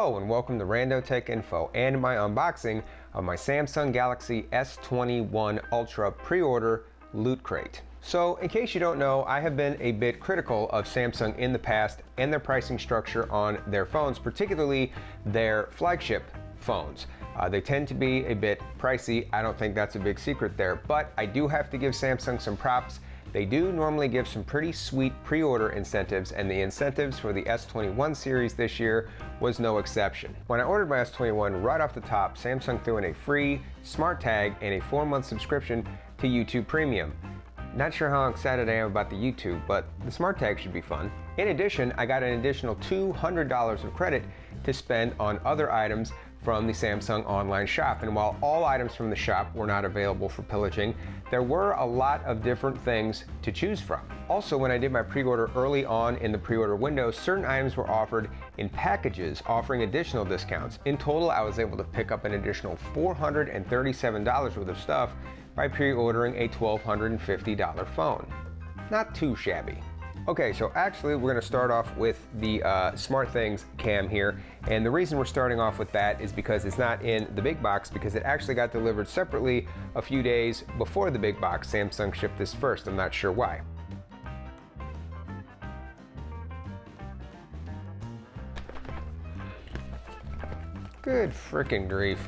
Hello and welcome to Rando Tech Info and my unboxing of my Samsung Galaxy S21 Ultra pre-order loot crate. So in case you don't know, I have been a bit critical of Samsung in the past and their pricing structure on their phones, particularly their flagship phones. They tend to be a bit pricey. I don't think that's a big secret there, but I do have to give Samsung some props. They do normally give some pretty sweet pre-order incentives, and the incentives for the S21 series this year was no exception. When I ordered my S21, right off the top, Samsung threw in a free smart tag and a 4-month subscription to YouTube Premium. Not sure how excited I am about the YouTube, but the smart tag should be fun. In addition, I got an additional $200 of credit to spend on other items from the Samsung online shop. And while all items from the shop were not available for pillaging, there were a lot of different things to choose from. Also, when I did my pre-order early on in the pre-order window, certain items were offered in packages offering additional discounts. In total, I was able to pick up an additional $437 worth of stuff by pre-ordering a $1,250 phone. Not too shabby. Okay, so actually we're going to start off with the SmartThings cam here, and the reason we're starting off with that is because it's not in the big box, because it actually got delivered separately a few days before the big box. Samsung shipped this first. I'm not sure why. Good frickin' grief.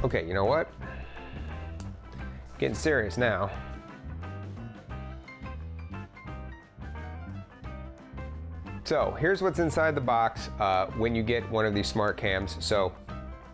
Okay, you know what? Getting serious now. So here's what's inside the box when you get one of these smart cams. So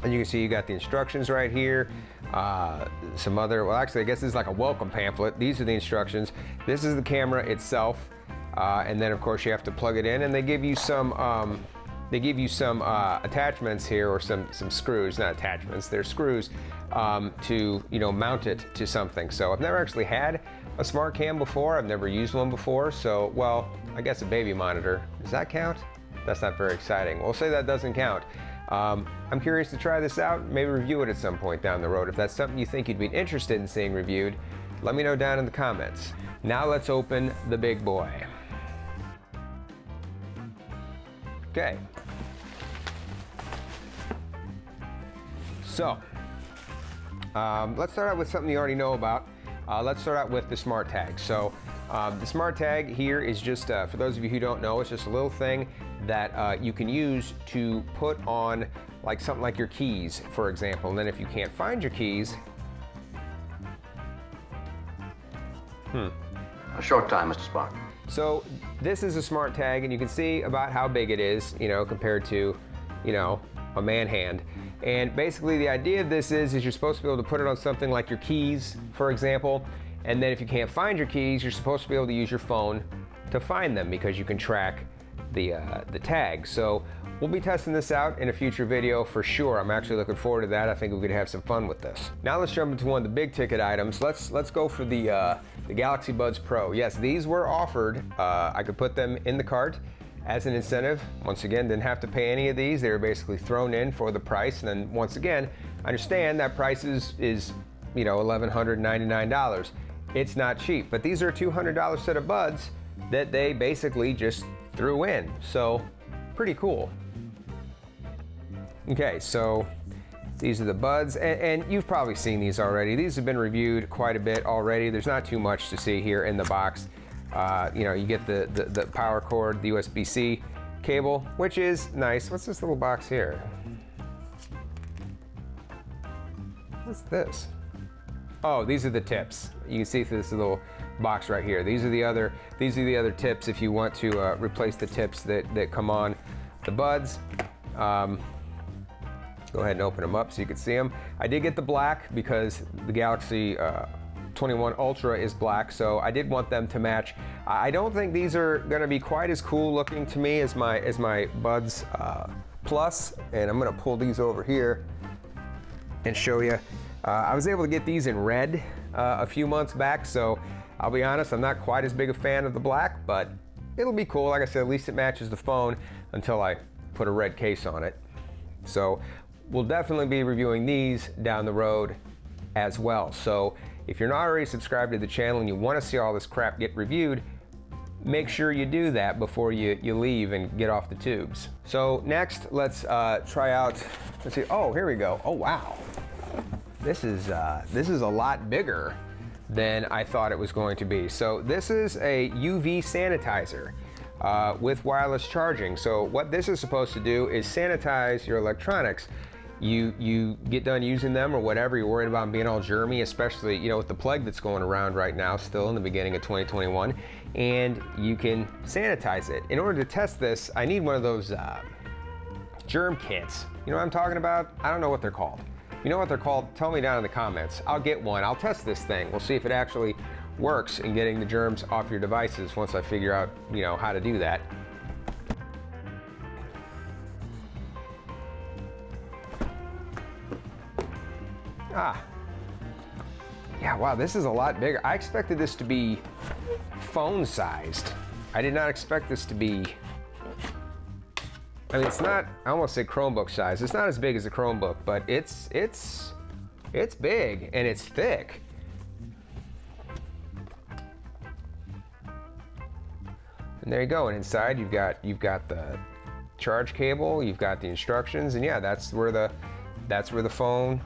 as you can see, you got the instructions right here. Some other, well actually I guess this is like a welcome pamphlet. These are the instructions. This is the camera itself. And then of course you have to plug it in, and they give you some attachments here, or some screws, not attachments, they're screws to, you know, mount it to something. So I've never actually had a smart cam before. I've never used one before. So, well, I guess a baby monitor. Does that count? That's not very exciting. We'll say that doesn't count. I'm curious to try this out, maybe review it at some point down the road. If that's something you think you'd be interested in seeing reviewed, let me know down in the comments. Now let's open the big boy. Okay. So, let's start out with something you already know about. Let's start out with the smart tag. So, the smart tag here is just, for those of you who don't know, it's just a little thing that you can use to put on like something like your keys, for example. And then if you can't find your keys, A short time, Mr. Spock. So this is a smart tag, and you can see about how big it is, you know, compared to, you know, a man hand. And basically the idea of this is you're supposed to be able to put it on something like your keys, for example, and then if you can't find your keys, you're supposed to be able to use your phone to find them, because you can track the tag. So we'll be testing this out in a future video for sure. I'm actually looking forward to that. I think we could have some fun with this. Now let's jump into one of the big ticket items. Let's go for the Galaxy Buds Pro. Yes, these were offered. I could put them in the cart as an incentive. Once again, didn't have to pay any of these. They were basically thrown in for the price. And then once again, I understand that price is you know, $1,199. It's not cheap, but these are a $200 set of buds that they basically just threw in. So pretty cool. Okay, so these are the buds, and you've probably seen these already. These have been reviewed quite a bit already. There's not too much to see here in the box. You know, you get the power cord, the USB-C cable, which is nice. What's this little box here? What's this? Oh, these are the tips. You can see through this little box right here. These are the other tips if you want to replace the tips that come on the buds. Go ahead and open them up so you can see them. I did get the black because the Galaxy 21 Ultra is black, so I did want them to match. I don't think these are going to be quite as cool looking to me as my Buds Plus, and I'm going to pull these over here and show you. I was able to get these in red a few months back, so I'll be honest, I'm not quite as big a fan of the black, but it'll be cool. Like I said, at least it matches the phone until I put a red case on it. So we'll definitely be reviewing these down the road as well. So if you're not already subscribed to the channel and you want to see all this crap get reviewed, make sure you do that before you leave and get off the tubes. So next, let's try out, let's see, oh, here we go. Oh, wow. This is a lot bigger than I thought it was going to be. So this is a UV sanitizer with wireless charging. So what this is supposed to do is sanitize your electronics. You get done using them or whatever, you're worried about being all germy, especially, you know, with the plague that's going around right now, still in the beginning of 2021, and you can sanitize it. In order to test this, I need one of those germ kits. You know what I'm talking about? I don't know what they're called. If you know what they're called, tell me down in the comments. I'll get one. I'll test this thing. We'll see if it actually works in getting the germs off your devices once I figure out, you know, how to do that. Yeah, wow, this is a lot bigger. I expected this to be phone sized. I did not expect this to be, I mean, it's not, I almost said Chromebook size. It's not as big as a Chromebook, but it's big and it's thick. And there you go, and inside you've got the charge cable, you've got the instructions, and yeah, that's where the phone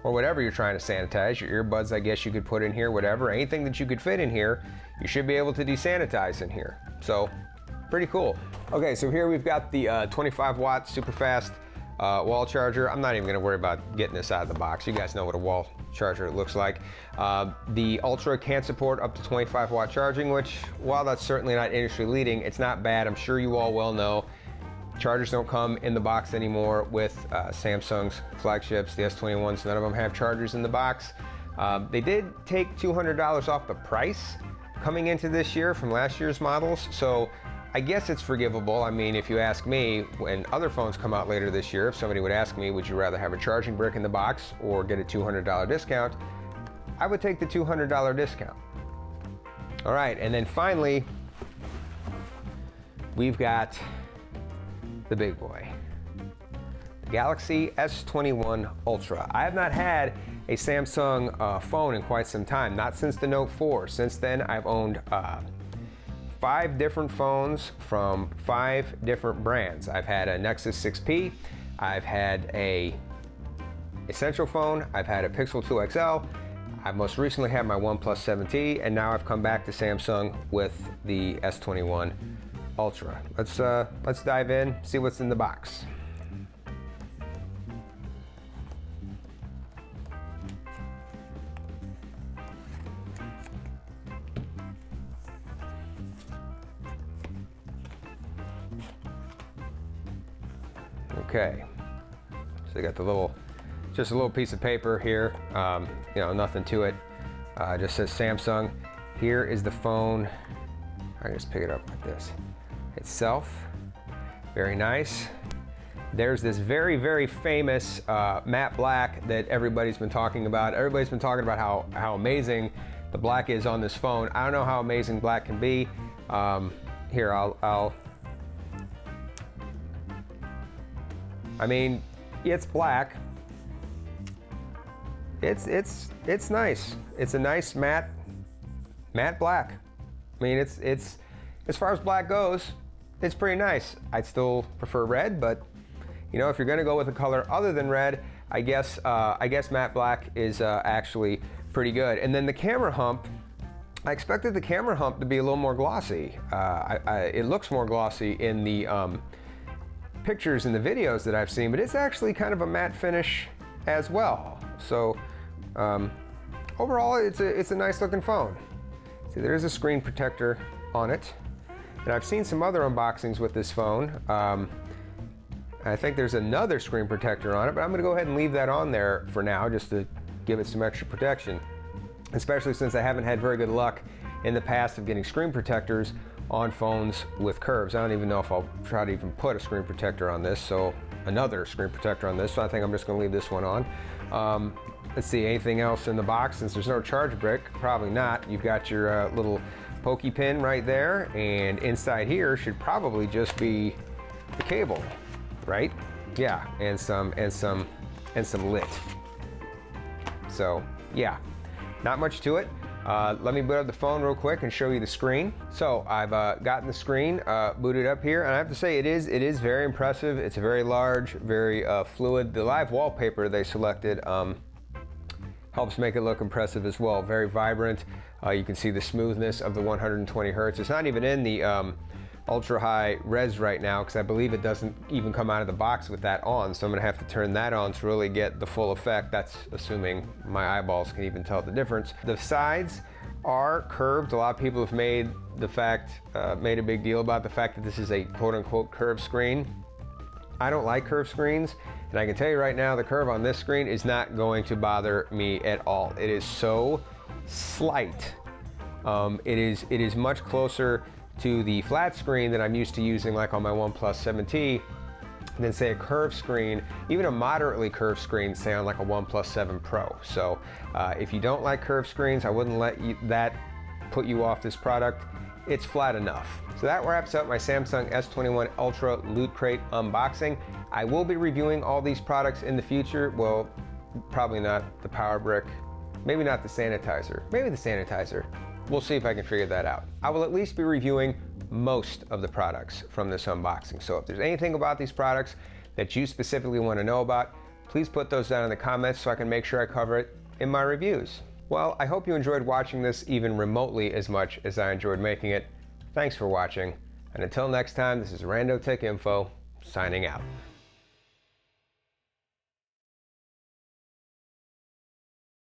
or whatever you're trying to sanitize, your earbuds, I guess you could put in here, whatever, anything that you could fit in here, you should be able to desanitize in here. So, pretty cool. Okay, so here we've got the 25 watt super fast wall charger. I'm not even gonna worry about getting this out of the box. You guys know what a wall charger looks like. The Ultra can support up to 25 watt charging, which, while that's certainly not industry leading, it's not bad. I'm sure you all well know chargers don't come in the box anymore with Samsung's flagships, the S21s. None of them have chargers in the box. They did take $200 off the price coming into this year from last year's models, so I guess it's forgivable. I mean, if you ask me, when other phones come out later this year, if somebody would ask me, would you rather have a charging brick in the box or get a $200 discount, I would take the $200 discount. All right, and then finally, we've got the big boy, the Galaxy S21 Ultra. I have not had a Samsung phone in quite some time, not since the Note 4. Since then, I've owned 5 different phones from 5 different brands. I've had a Nexus 6P, I've had a Essential phone, I've had a Pixel 2 XL, I most recently had my OnePlus 7T, and now I've come back to Samsung with the S21 Ultra. Let's dive in, see what's in the box. Okay, so they got the just a little piece of paper here. You know, nothing to it. Just says Samsung. Here is the phone. I can just pick it up like this. Itself, very nice. There's this very, very famous matte black that everybody's been talking about. Everybody's been talking about how amazing the black is on this phone. I don't know how amazing black can be. Here, I mean, it's black. It's nice. It's a nice matte black. I mean, it's as far as black goes, it's pretty nice. I'd still prefer red, but you know, if you're gonna go with a color other than red, I guess matte black is actually pretty good. And then the camera hump, I expected the camera hump to be a little more glossy. It looks more glossy in the pictures and the videos that I've seen, but it's actually kind of a matte finish as well. So overall, it's a nice looking phone. See, there is a screen protector on it. And I've seen some other unboxings with this phone. I think there's another screen protector on it, but I'm gonna go ahead and leave that on there for now just to give it some extra protection, especially since I haven't had very good luck in the past of getting screen protectors on phones with curves. I don't even know if I'll try to even put a screen protector on this, so another screen protector on this, so I think I'm just gonna leave this one on. Let's see, anything else in the box? Since there's no charge brick, probably not. You've got your little pokey pin right there, and inside here should probably just be the cable, right? Yeah, and some lit. So yeah, not much to it. Let me boot up the phone real quick and show you the screen. So I've gotten the screen booted up here, and I have to say it is very impressive. It's very large, very fluid. The live wallpaper they selected helps make it look impressive as well. Very vibrant. You can see the smoothness of the 120 hertz. It's not even in the ultra high res right now because I believe it doesn't even come out of the box with that on, so I'm gonna have to turn that on to really get the full effect. That's assuming my eyeballs can even tell the difference. The sides are curved. A lot of people have made a big deal about the fact that this is a quote-unquote curved screen. I don't like curved screens, and I can tell you right now the curve on this screen is not going to bother me at all. It is so slight. It is much closer to the flat screen that I'm used to using like on my OnePlus 7T than say a curved screen, even a moderately curved screen, say on like a OnePlus 7 Pro. So if you don't like curved screens, I wouldn't let that put you off this product. It's flat enough. So that wraps up my Samsung S21 Ultra Loot Crate unboxing. I will be reviewing all these products in the future. Well, probably not the Power Brick, maybe not the sanitizer, maybe the sanitizer. We'll see if I can figure that out. I will at least be reviewing most of the products from this unboxing. So if there's anything about these products that you specifically want to know about, please put those down in the comments so I can make sure I cover it in my reviews. Well, I hope you enjoyed watching this even remotely as much as I enjoyed making it. Thanks for watching, and until next time, this is Rando Tech Info, signing out.